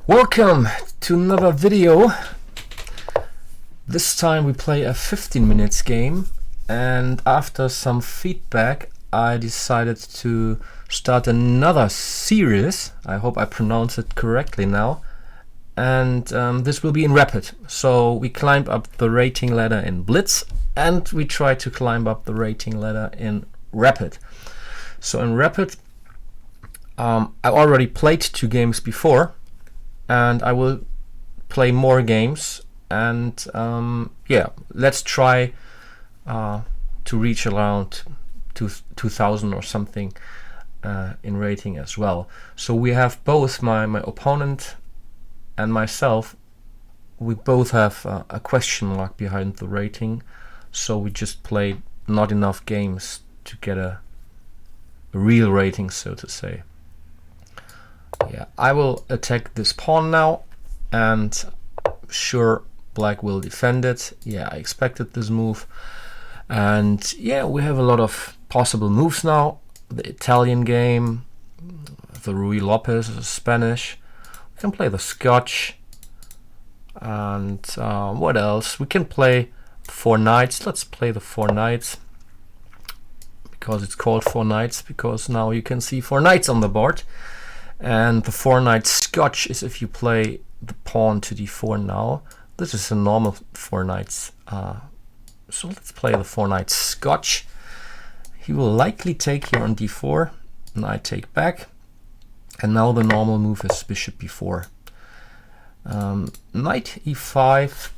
Welcome to another video. This time we play a 15 minutes game, and after some feedback I decided to start another series. I hope I pronounce it correctly now. And this will be in Rapid. So we climb up the rating ladder in Blitz and we try to climb up the rating ladder in Rapid. So in Rapid I already played 2 games before, and I will play more games, and yeah, let's try to reach around 2000 or something in rating as well. So we have both my opponent and myself, we both have a question mark behind the rating, so we just played not enough games to get a real rating, so to say. Yeah, I will attack this pawn now, and sure, black will defend it. Yeah, I expected this move. And yeah, we have a lot of possible moves now. The Italian game, the Ruy Lopez, Spanish. We can play the Scotch. And what else? We can play 4 knights. Let's play the 4 knights. Because it's called 4 knights, because now you can see 4 knights on the board. And the 4 knights Scotch is if you play the pawn to d4 now. This is a normal 4 knights. So let's play the 4 knights Scotch. He will likely take here on d4, and I take back. And now the normal move is bishop b4. Knight e5.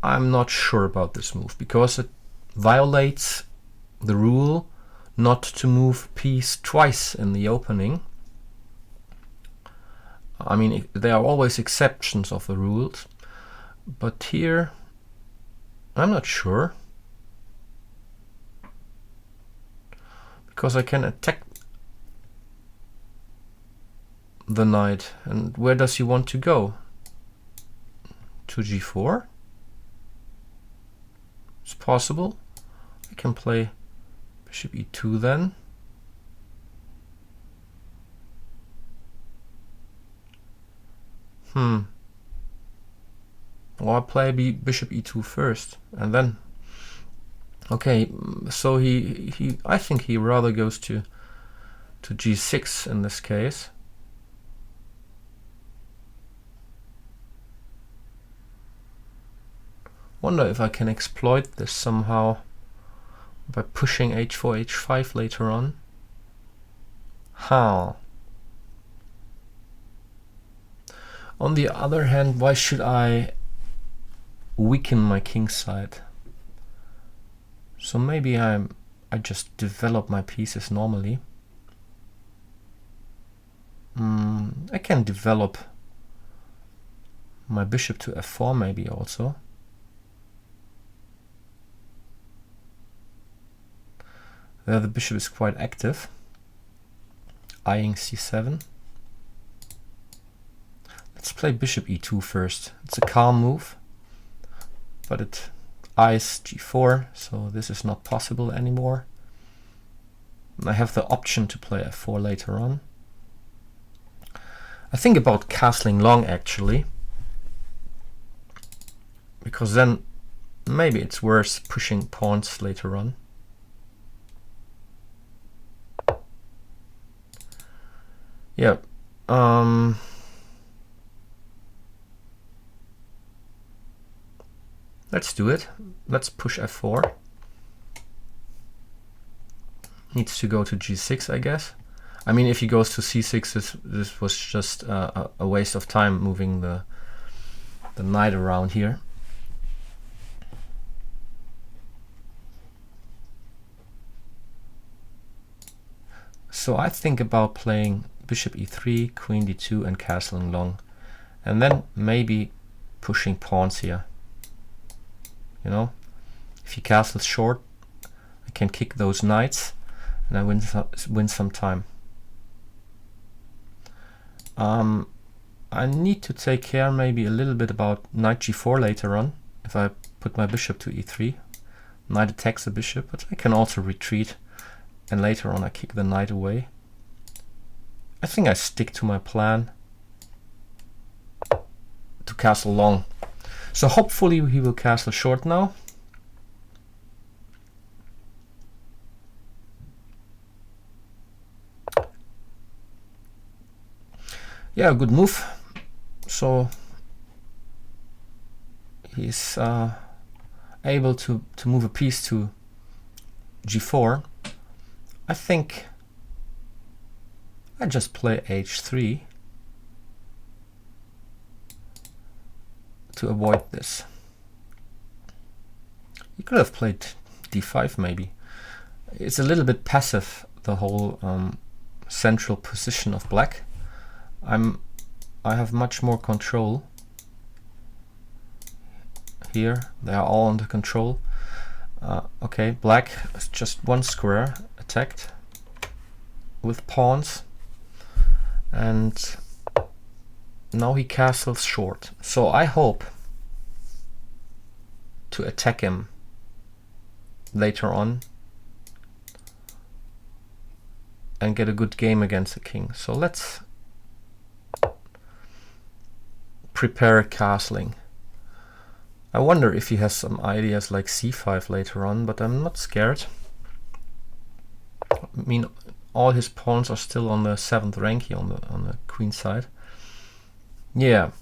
I'm not sure about this move because it violates the rule not to move piece twice in the opening. I mean, there are always exceptions of the rules, but here I'm not sure, because I can attack the knight. And where does he want to go? To g4? It's possible. I can play bishop e2 then. Or I play bishop e2 first, and then. Okay, so I think he rather goes to g6 in this case. Wonder if I can exploit this somehow by pushing h4, h5 later on. How? On the other hand, why should I weaken my king side? So maybe I just develop my pieces normally. I can develop my bishop to f4 maybe also. There the bishop is quite active, eyeing c7. Let's play bishop e2 first. It's a calm move, but it eyes g4, so this is not possible anymore. I have the option to play f4 later on. I think about castling long actually, because then maybe it's worth pushing pawns later on. Yeah, let's do it. Let's push f4. Needs to go to g6, I guess. I mean, if he goes to c6, this was just a waste of time moving the knight around here. So I think about playing bishop e3, queen d2, and castling long, and then maybe pushing pawns here. You know, if he castles short, I can kick those knights, and I win some time. I need to take care maybe a little bit about knight g4 later on. If I put my bishop to e3, knight attacks the bishop, but I can also retreat, and later on I kick the knight away. I think I stick to my plan to castle long. So hopefully he will castle short now. Yeah, good move. So he's able to move a piece to g4. I think I just play h3 to avoid this. You could have played d5 maybe. It's a little bit passive, the whole central position of black. I have much more control here. They are all under control. Okay, black is just one square attacked with pawns, and now he castles short. So I hope to attack him later on and get a good game against the king. So let's prepare castling. I wonder if he has some ideas like c5 later on, but I'm not scared. I mean, all his pawns are still on the 7th rank here on the queen side. Yeah,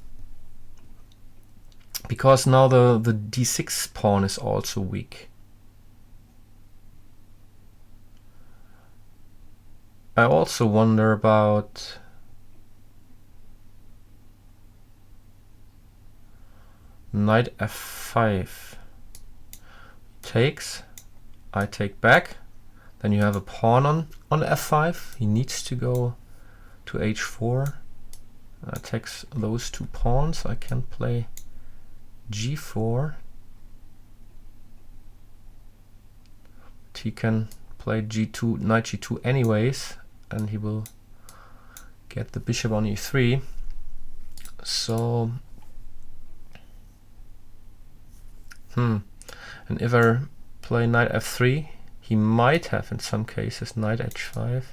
because now the d6 pawn is also weak. I also wonder about knight f5. Takes, I take back, then you have a pawn on f5. He needs to go to h4. Takes those two pawns. I can play g4. But he can play g2, knight g2 anyways, and he will get the bishop on e3. So and if I play knight f3, he might have in some cases knight h5.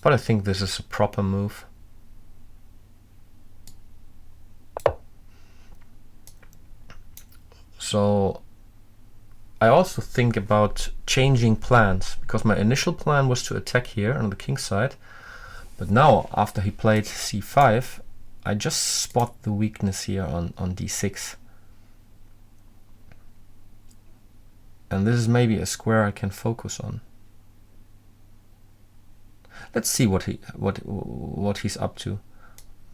But I think this is a proper move. So I also think about changing plans, because my initial plan was to attack here on the king side. But now, after he played c5, I just spot the weakness here on d6. And this is maybe a square I can focus on. Let's see what he's up to.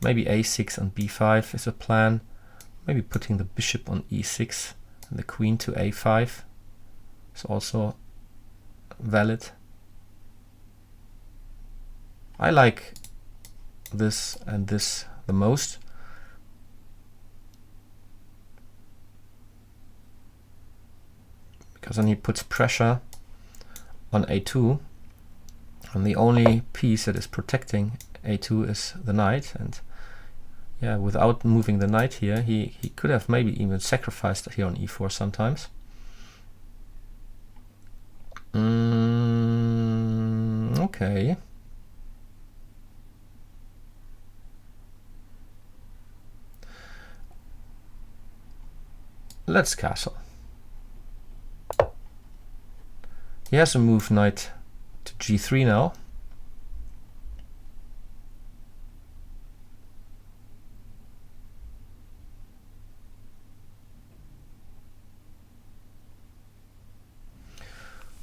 Maybe a6 and b5 is a plan. Maybe putting the bishop on e6 and the queen to a5 is also valid. I like this and this the most. Because then he puts pressure on a2, and the only piece that is protecting a2 is the knight. And yeah, without moving the knight here, he could have maybe even sacrificed here on e4 sometimes. Okay. Let's castle. He has to move knight to g3 now.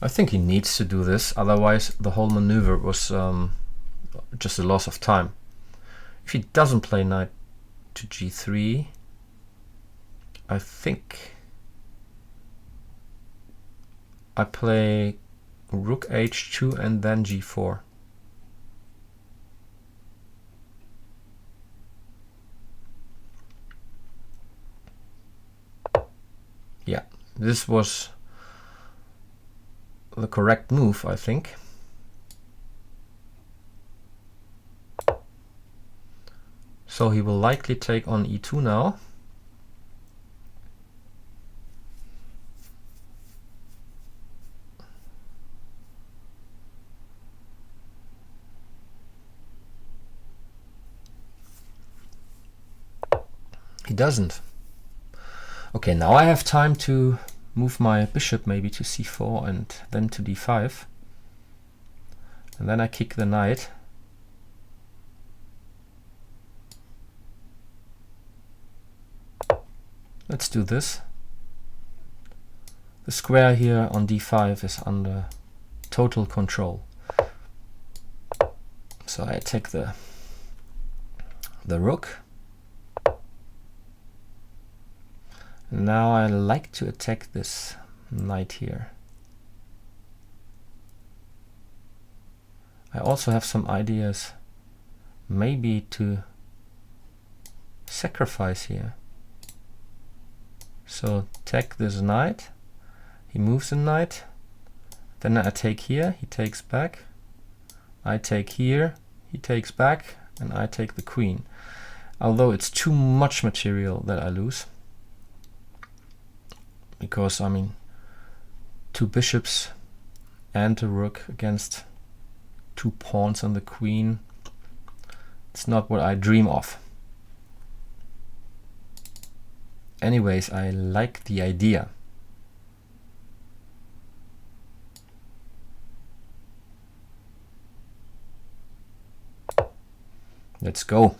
I think he needs to do this, otherwise the whole maneuver was just a loss of time. If he doesn't play knight to g3, I think I play rook h2 and then g4. Yeah, this was the correct move, I think. So he will likely take on e2 now. He doesn't. Okay, now I have time to move my bishop maybe to c4 and then to d5. And then I kick the knight. Let's do this. The square here on d5 is under total control. So I take the rook. Now I like to attack this knight here. I also have some ideas maybe to sacrifice here. So take this knight, he moves the knight, then I take here, he takes back, I take here, he takes back, and I take the queen. Although it's too much material that I lose. Because, I mean, 2 bishops and a rook against 2 pawns and the queen. It's not what I dream of. Anyways, I like the idea. Let's go.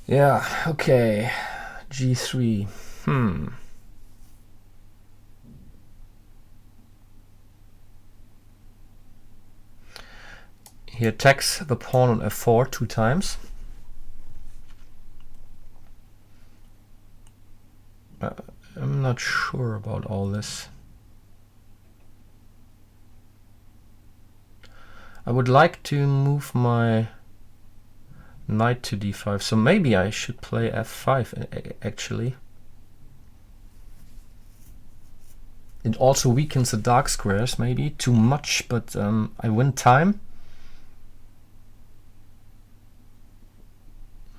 Yeah, okay. G3. He attacks the pawn on f4 2 times. I'm not sure about all this. I would like to move my knight to d5, so maybe I should play f5 actually. It also weakens the dark squares, maybe too much, but I win time.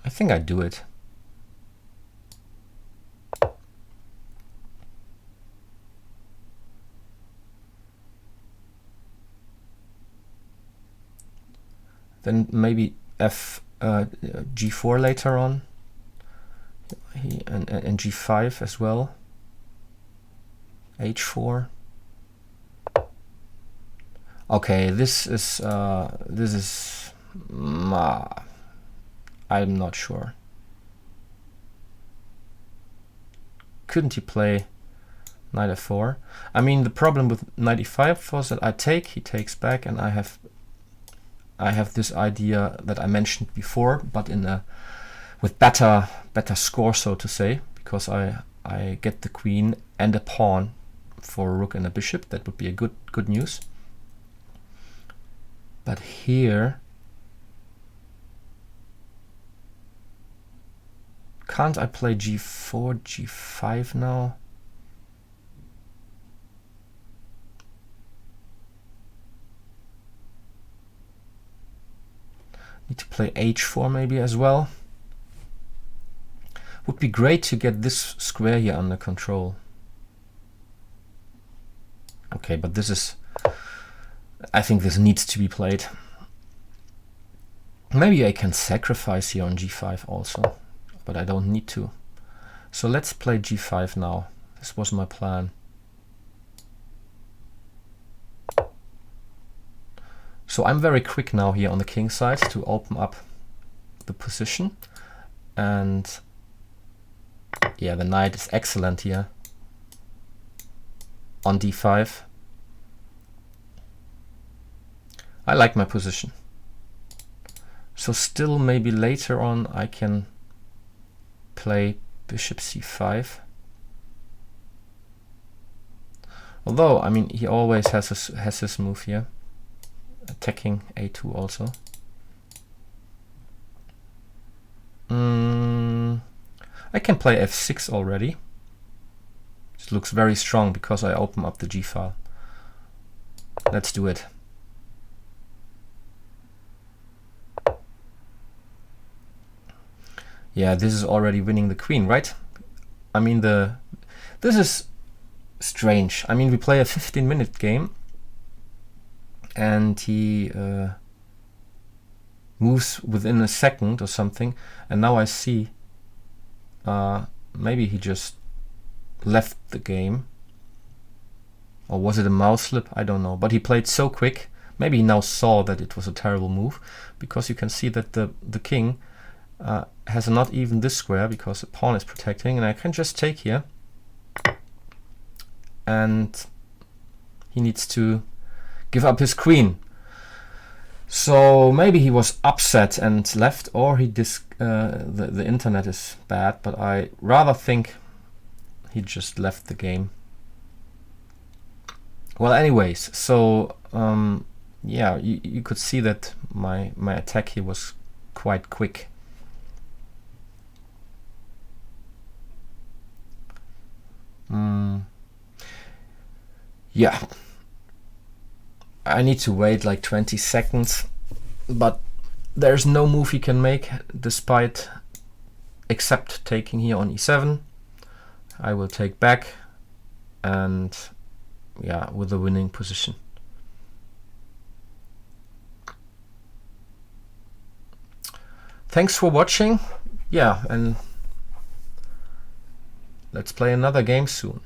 I think I do it. Then maybe g4 later on, and g5 as well. h4. Okay, this is I'm not sure. Couldn't he play knight f4? I mean, the problem with knight e5 was that I take, he takes back, and I have this idea that I mentioned before, but with better score, so to say, because I get the queen and a pawn for a rook and a bishop. That would be a good news. But here, can't I play g4, g5 now? Need to play h4 maybe as well. Would be great to get this square here under control. Okay, but this is, I think this needs to be played. Maybe I can sacrifice here on g5 also, but I don't need to. So let's play g5 now. This was my plan. So I'm very quick now here on the king side to open up the position. And yeah, the knight is excellent here on d5. I like my position. So still maybe later on I can play bishop c5. Although, I mean, he always has his move here. Attacking a2 also. I can play f6 already. It looks very strong because I open up the g file. Let's do it. Yeah, this is already winning the queen, right? I mean, this is strange. I mean, we play a 15-minute game and he moves within a second or something, and now I see maybe he just left the game, or was it a mouse slip? I don't know, but he played so quick. Maybe he now saw that it was a terrible move, because you can see that the king has not even this square because the pawn is protecting, and I can just take here, and he needs to give up his queen. So maybe he was upset and left, or he the internet is bad, but I rather think he just left the game. Well, anyways, so yeah, you could see that my attack here was quite quick. Yeah, I need to wait like 20 seconds, but there's no move he can make despite except taking here on e7. I will take back, and yeah, with the winning position. Thanks for watching. Yeah, and let's play another game soon.